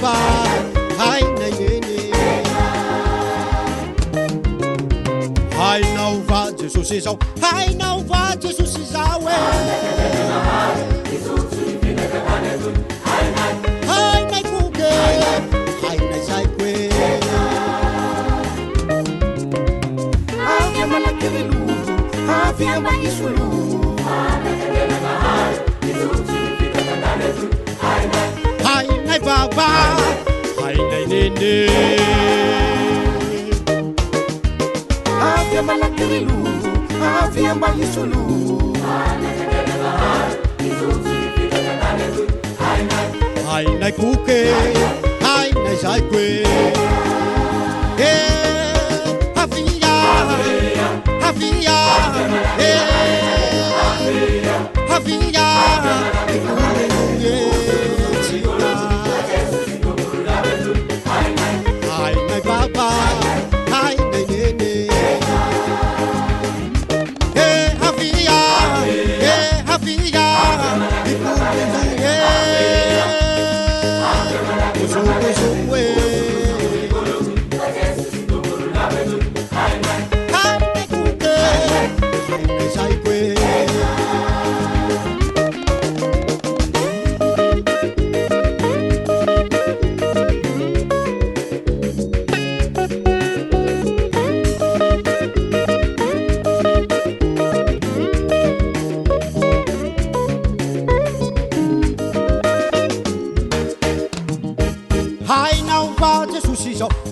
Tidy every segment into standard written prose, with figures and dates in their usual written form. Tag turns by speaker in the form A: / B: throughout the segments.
A: baba hainay neny hainao va Jesosy zao hainao va Jesosy zao hainay koke hainay zay koe avia malakevelu avia maisulu hainay baba hainay nene avia malakevelu avia maisulu hainay koke hainay zay koe havia havia havia hainay baba hainay nene havia havia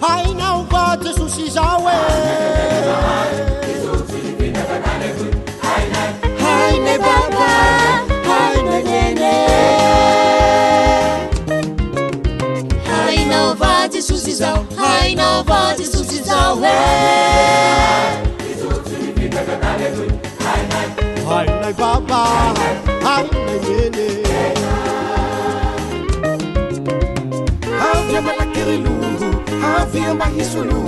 A: hainao va Jesosy zao hainay baba hainay nene
B: hainao va Jesosy zao hainao va Jesosy zao
A: hainay baba hainay nene avia malakevelu avia maisulu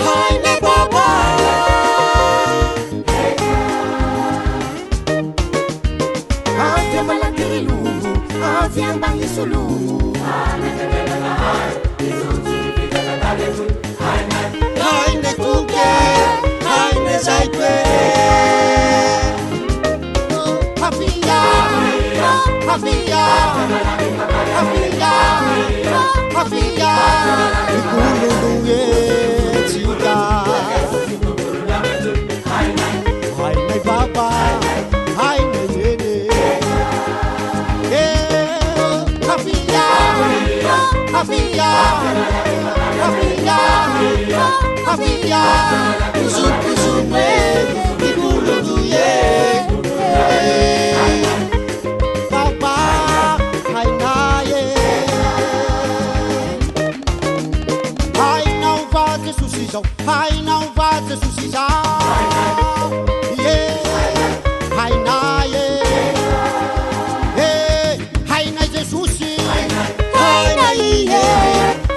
A: hainay baba avia malakevelu avia maisulu hainay kuke hainay zay koe havia havia havia havia ikulunduye chika hainay baba hainay nene havia havia havia havia uzumwe ikulunduye hainao va Jesosy zao hainay hainay Jesosy hainay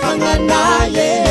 A: fagnanay